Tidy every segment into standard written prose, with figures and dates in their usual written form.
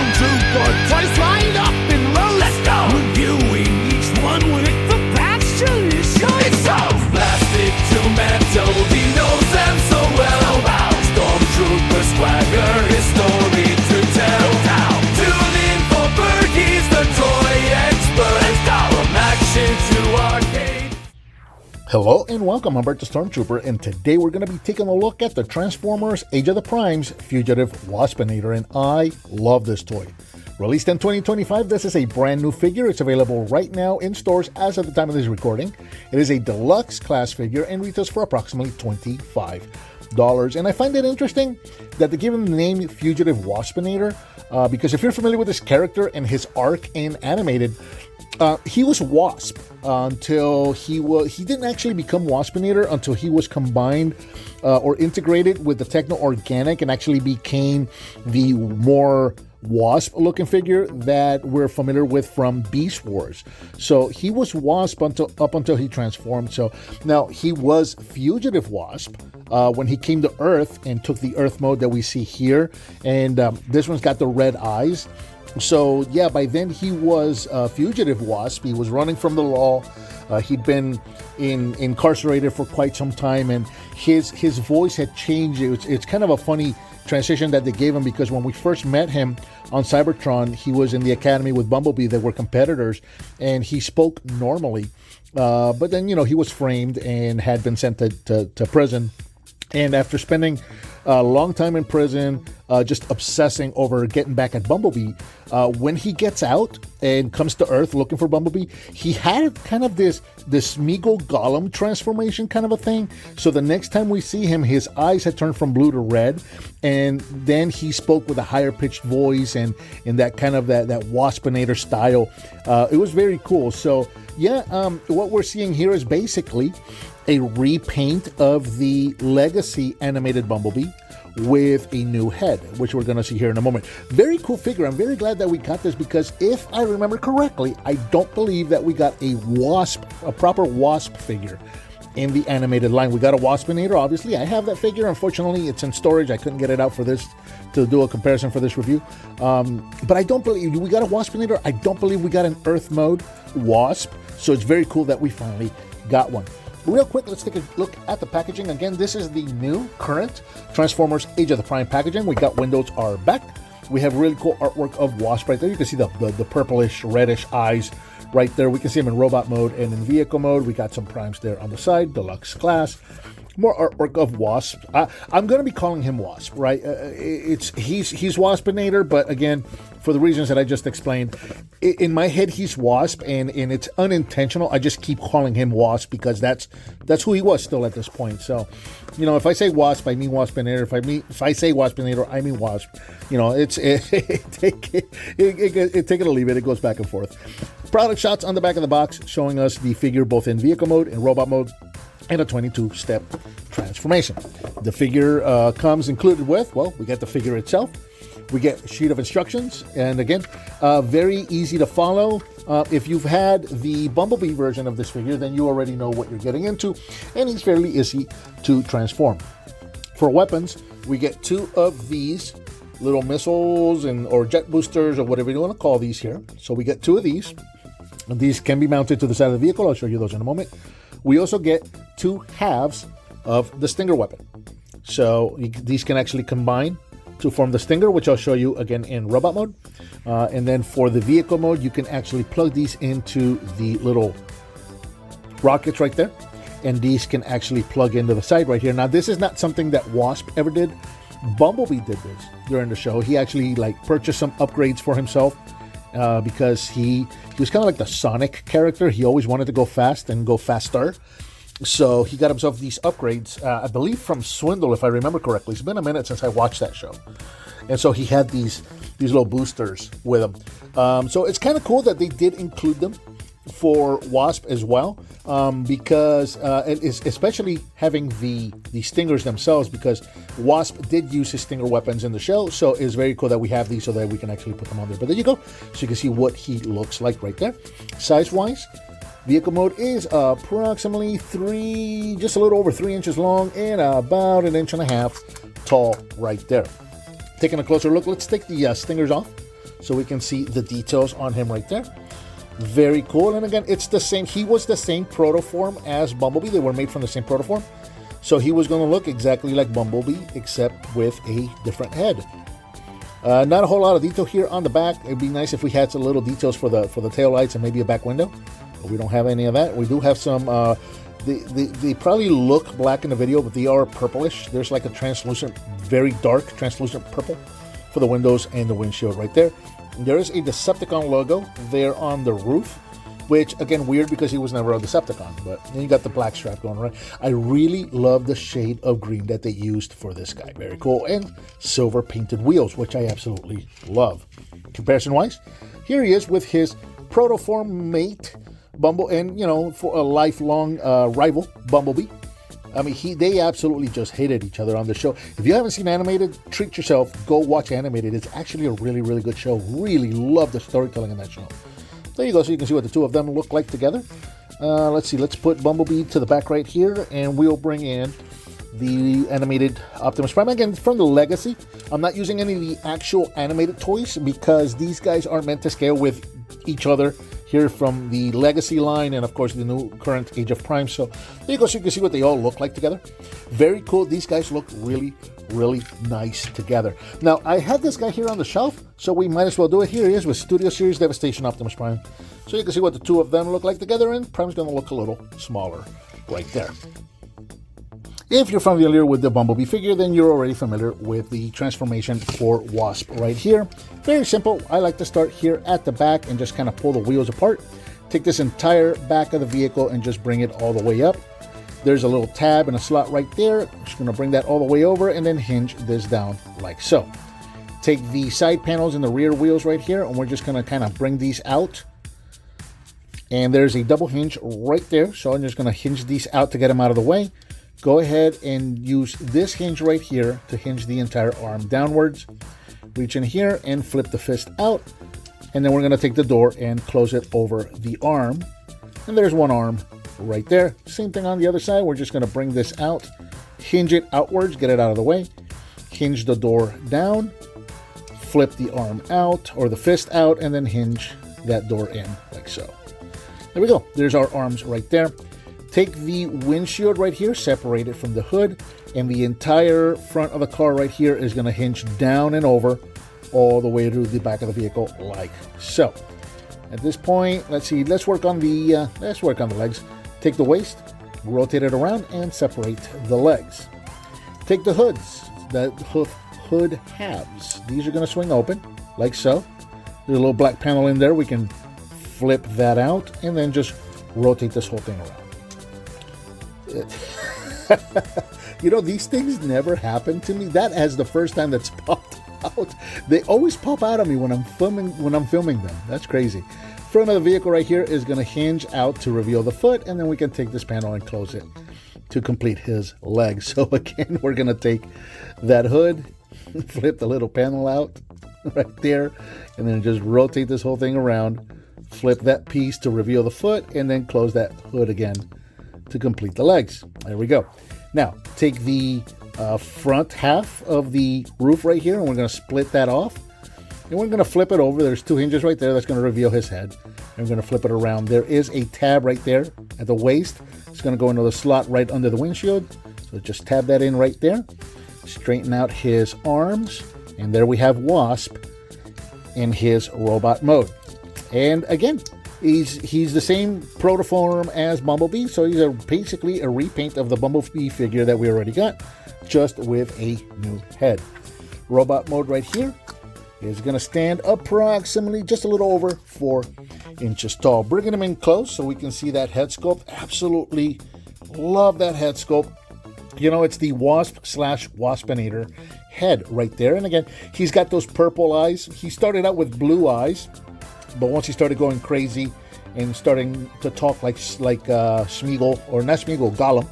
Stormtrooper twice lined up in rows. Let's go! Reviewing each one with the passion it shows. It's so plastic to metal, he knows them so well. Stormtrooper swagger, his story to tell. Tune in for Bert, he's the toy expert. Let's go! From action to arcade. Hello and welcome, I'm Bert the Stormtrooper, and today we're going to be taking a look at the Transformers Age of the Primes Fugitive Waspinator, and I love this toy. Released in 2025, this is a brand new figure. It's available right now in stores as of the time of this recording. It is a deluxe class figure and retails for approximately $25. And I find it interesting that they give him the name Fugitive Waspinator because if you're familiar with this character and his arc in animated, he was Wasp until he didn't actually become Waspinator until he was combined or integrated with the Techno-Organic and actually became the more Wasp looking figure that we're familiar with from Beast Wars. So he was Wasp up until he transformed. So now he was Fugitive Wasp when he came to Earth and took the Earth mode that we see here. And this one's got the red eyes. So yeah, by then he was Fugitive Wasp. He was running from the law. He'd been incarcerated for quite some time, and his voice had changed. It's kind of a funny transition that they gave him because when we first met him on Cybertron, he was in the academy with Bumblebee. They were competitors, and he spoke normally. But then, he was framed and had been sent to prison. And after spending a long time in prison, just obsessing over getting back at Bumblebee, when he gets out and comes to Earth looking for Bumblebee, he had kind of this Smeagol Gollum transformation kind of a thing. So the next time we see him, his eyes had turned from blue to red, and then he spoke with a higher pitched voice and in that kind of that Waspinator style. It was very cool. So yeah, what we're seeing here is basically a repaint of the legacy animated Bumblebee with a new head, which we're going to see here in a moment. Very cool figure. I'm very glad that we got this because if I remember correctly, I don't believe that we got a proper Wasp figure in the animated line. We got a Waspinator, obviously. I have that figure. Unfortunately, it's in storage. I couldn't get it out for this to do a comparison for this review. But I don't believe we got a Waspinator. I don't believe we got an Earth mode Wasp. So it's very cool that we finally got one. Real quick, let's take a look at the packaging. Again, this is the new current Transformers Age of the Prime packaging. We got windows are back. We have really cool artwork of Wasp right there. You can see the purplish, reddish eyes right there. We can see them in robot mode and in vehicle mode. We got some primes there on the side, deluxe class. More artwork of Wasp. I'm going to be calling him Wasp, right? He's Waspinator, but again, for the reasons that I just explained, in my head he's Wasp, and it's unintentional. I just keep calling him Wasp because that's who he was still at this point. So, if I say Wasp, I mean Waspinator. If I say Waspinator, I mean Wasp. Take it or leave it. It goes back and forth. Product shots on the back of the box showing us the figure both in vehicle mode and robot mode, and a 22-step transformation. The figure comes included with, we get the figure itself. We get a sheet of instructions, and again, very easy to follow. If you've had the Bumblebee version of this figure, then you already know what you're getting into, and he's fairly easy to transform. For weapons, we get two of these little missiles or jet boosters or whatever you want to call these here. So we get two of these. And these can be mounted to the side of the vehicle. I'll show you those in a moment. We also get two halves of the Stinger weapon. So these can actually combine to form the Stinger, which I'll show you again in robot mode. And then for the vehicle mode, you can actually plug these into the little rockets right there. And these can actually plug into the side right here. Now, this is not something that Wasp ever did. Bumblebee did this during the show. He actually purchased some upgrades for himself because he was kind of like the Sonic character. He always wanted to go fast and go faster. So he got himself these upgrades, I believe from Swindle, if I remember correctly. It's been a minute since I watched that show. And so he had these little boosters with him. So it's kind of cool that they did include them for Wasp as well, because especially having the Stingers themselves, because Wasp did use his Stinger weapons in the show. So it's very cool that we have these so that we can actually put them on there. But there you go. So you can see what he looks like right there. Size-wise, vehicle mode is approximately just a little over 3 inches long and about 1.5 inches tall right there. Taking a closer look, let's take the Stingers off so we can see the details on him right there. Very cool. And again, it's the same. He was the same protoform as Bumblebee. They were made from the same protoform. So he was going to look exactly like Bumblebee, except with a different head. Not a whole lot of detail here on the back. It'd be nice if we had some little details for the tail lights and maybe a back window. But we don't have any of that. We do have some... They probably look black in the video, but they are purplish. There's like a translucent, very dark translucent purple for the windows and the windshield right there. There is a Decepticon logo there on the roof, which, again, weird because he was never a Decepticon, but then you got the black strap going around. I really love the shade of green that they used for this guy. Very cool. And silver painted wheels, which I absolutely love. Comparison-wise, here he is with his protoform mate, Bumble, and, you know, for a lifelong rival, Bumblebee. I mean, they absolutely just hated each other on the show. If you haven't seen Animated, treat yourself. Go watch Animated. It's actually a really, really good show. Really love the storytelling in that show. There you go. So you can see what the two of them look like together. Let's see. Let's put Bumblebee to the back right here, and we'll bring in the animated Optimus Prime. Again, from the Legacy. I'm not using any of the actual animated toys because these guys aren't meant to scale with each other here from the Legacy line and, of course, the new current Age of Prime. So there you go, so you can see what they all look like together. Very cool. These guys look really, really nice together. Now, I had this guy here on the shelf, so we might as well do it. Here he is with Studio Series Devastation Optimus Prime. So you can see what the two of them look like together, and Prime's going to look a little smaller right there. If you're familiar with the Bumblebee figure, then you're already familiar with the transformation for Wasp right here. Very simple. I like to start here at the back and just kind of pull the wheels apart. Take this entire back of the vehicle and just bring it all the way up. There's a little tab and a slot right there. I'm just going to bring that all the way over and then hinge this down like so. Take the side panels and the rear wheels right here, and we're just going to kind of bring these out. And there's a double hinge right there, so I'm just going to hinge these out to get them out of the way. Go ahead and use this hinge right here to hinge the entire arm downwards. Reach in here and flip the fist out. And then we're going to take the door and close it over the arm. And there's one arm right there. Same thing on the other side. We're just going to bring this out, hinge it outwards, get it out of the way. Hinge the door down, flip the arm out or the fist out, and then hinge that door in like so. There we go. There's our arms right there. Take the windshield right here, separate it from the hood, and the entire front of the car right here is going to hinge down and over all the way to the back of the vehicle like so. At this point, let's work on the legs. Take the waist, rotate it around, and separate the legs. Take the hoods, the hood halves. These are going to swing open like so. There's a little black panel in there. We can flip that out and then just rotate this whole thing around. You know, these things never happen to me. That is the first time that's popped out. They always pop out of me when I'm filming them. That's crazy. Front of the vehicle right here is going to hinge out to reveal the foot, and then we can take this panel and close it to complete his legs. So again, we're going to take that hood, flip the little panel out right there, and then just rotate this whole thing around, flip that piece to reveal the foot, and then close that hood again to complete the legs. There we go. Now take the front half of the roof right here, and we're going to split that off, and we're going to flip it over. There's two hinges right there that's going to reveal his head, and we're going to flip it around. There is a tab right there at the waist. It's going to go into the slot right under the windshield, so just tab that in right there. Straighten out his arms, and there we have Wasp in his robot mode. And again, he's the same protoform as Bumblebee, so he's basically a repaint of the Bumblebee figure that we already got, just with a new head. Robot mode right here is going to stand approximately just a little over 4 inches tall. Bringing him in close so we can see that head sculpt. Absolutely love that head sculpt. You know, it's the Wasp/Waspinator head right there. And again, he's got those purple eyes. He started out with blue eyes, but once he started going crazy and starting to talk like Smeagol, or not Smeagol, Gollum,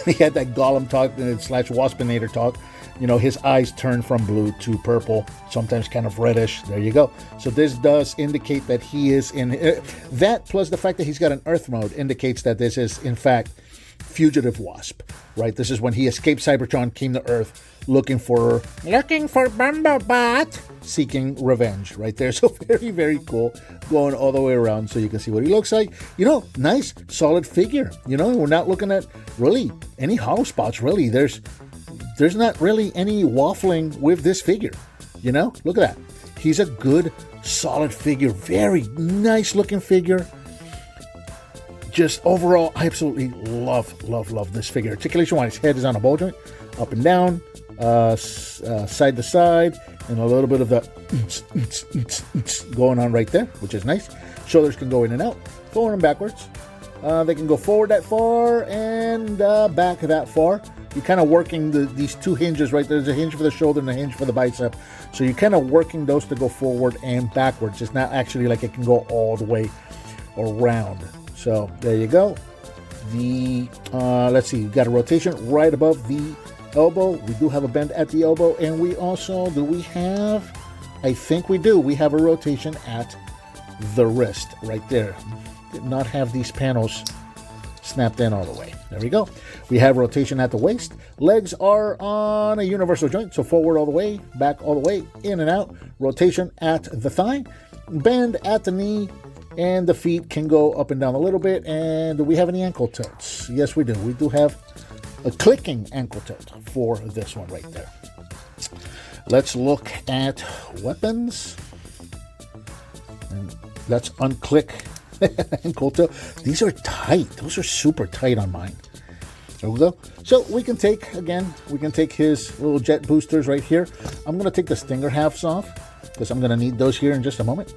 he had that Gollum talk / Waspinator talk. You know, his eyes turn from blue to purple, sometimes kind of reddish. There you go. So this does indicate that he is in that, plus the fact that he's got an Earth mode indicates that this is in fact Fugitive Wasp, right? This is when he escaped Cybertron, came to Earth, looking for Bumblebot, seeking revenge right there. So very, very cool, going all the way around so you can see what he looks like. Nice, solid figure. We're not looking at really any hollow spots, really. There's not really any waffling with this figure. Look at that. He's a good, solid figure. Very nice looking figure. Just overall, I absolutely love this figure. Articulation-wise, his head is on a ball joint, up and down, side to side, and a little bit of the going on right there, which is nice. Shoulders can go in and out, forward and backwards. They can go forward that far and back that far. You're kind of working these two hinges right there. There's a hinge for the shoulder and a hinge for the bicep. So you're kind of working those to go forward and backwards. It's not actually like it can go all the way around. So there you go. Let's see, you've got a rotation right above the elbow. We do have a bend at the elbow, and we also, I think we do. We have a rotation at the wrist right there. Did not have these panels snapped in all the way. There we go. We have rotation at the waist. Legs are on a universal joint, so forward all the way, back all the way, in and out. Rotation at the thigh, bend at the knee, and the feet can go up and down a little bit. And do we have any ankle tilts? Yes, we do. We do have a clicking ankle tilt for this one right there. Let's look at weapons. And let's unclick ankle tilt. These are tight. Those are super tight on mine. There we go. So we can take his little jet boosters right here. I'm going to take the stinger halves off because I'm going to need those here in just a moment.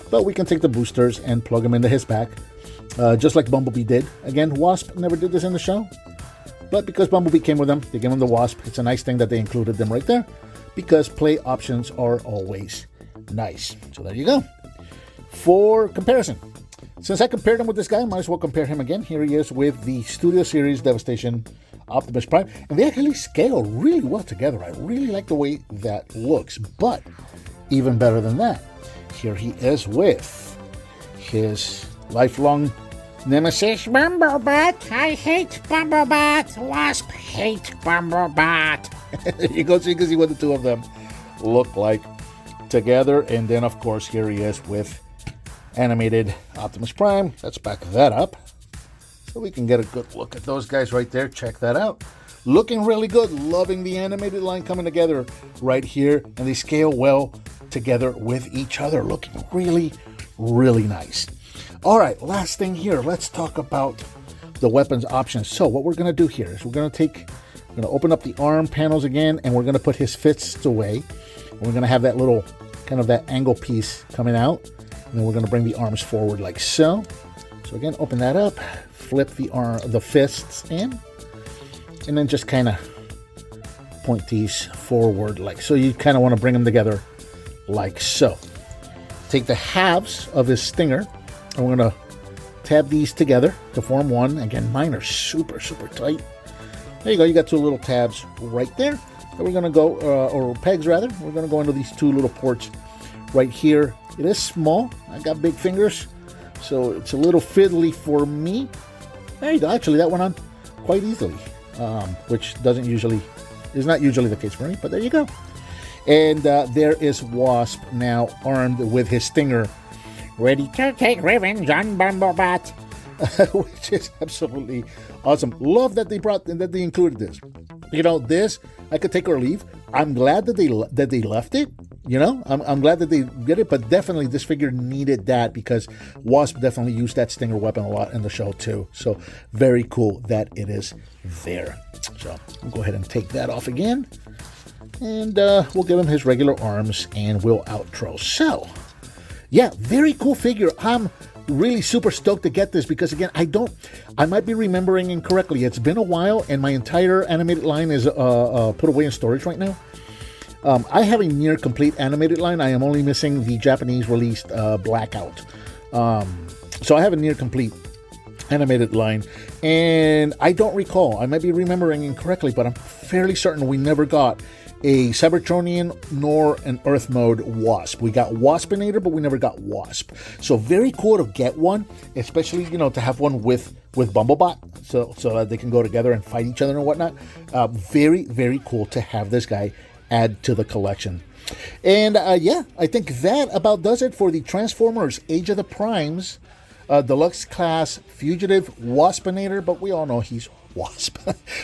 But we can take the boosters and plug them into his back, just like Bumblebee did. Again, Wasp never did this in the show, but because Bumblebee came with them, they gave him the Wasp. It's a nice thing that they included them right there, because play options are always nice. So there you go. For comparison, since I compared him with this guy, I might as well compare him again. Here he is with the Studio Series Devastation Optimus Prime, and they actually scale really well together. I really like the way that looks, but even better than that, here he is with his lifelong nemesis, Bumblebot. I hate Bumblebot. Wasp hate Bumblebot. There you go, so you can see what the two of them look like together. And then, of course, here he is with animated Optimus Prime. Let's back that up so we can get a good look at those guys right there. Check that out. Looking really good. Loving the animated line coming together right here. And they scale well together with each other. Looking really, really nice. All right, last thing here. Let's talk about the weapons options. So what we're going to do here is we're going to open up the arm panels again, and we're going to put his fists away. And we're going to have that little kind of that angle piece coming out. And then we're going to bring the arms forward like so. So again, open that up, flip the fists in, and then just kind of point these forward like so. You kind of want to bring them together like so. Take the halves of his stinger, and we're going to tab these together to form one. Again, mine are super, super tight. There you go. You got two little tabs right there. And we're going to go, or pegs rather, we're going to go into these two little ports right here. It is small. I got big fingers, so it's a little fiddly for me. There you go. Actually, that went on quite easily, which is not usually the case for me, but there you go. And there is Wasp now armed with his stinger, ready to take revenge on Bumblebot. Which is absolutely awesome. Love that they included this. This I could take or leave. I'm glad that they left it. I'm glad that they did it, but definitely this figure needed that because Wasp definitely used that stinger weapon a lot in the show too. So very cool that it is there. So I'll go ahead and take that off again, and we'll give him his regular arms and we'll outro. So yeah, very cool figure. I'm really super stoked to get this because again, I might be remembering incorrectly. It's been a while and my entire animated line is put away in storage right now. I have a near complete animated line. I am only missing the Japanese released Blackout. So I have a near complete animated line, and I don't recall. I might be remembering incorrectly, but I'm fairly certain we never got a Cybertronian nor an Earth mode Wasp. We got Waspinator, but we never got Wasp. So very cool to get one, especially, to have one with Bumblebot, so that they can go together and fight each other and whatnot. Very, very cool to have this guy add to the collection. And yeah, I think that about does it for the Transformers Age of the Primes Deluxe Class Fugitive Waspinator, but we all know he's Wasp.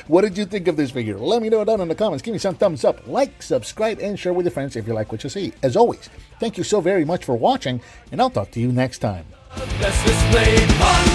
What did you think of this figure? Let me know down in the comments. Give me some thumbs up, like, subscribe, and share with your friends if you like what you see. As always, thank you so very much for watching, and I'll talk to you next time. Best displayed on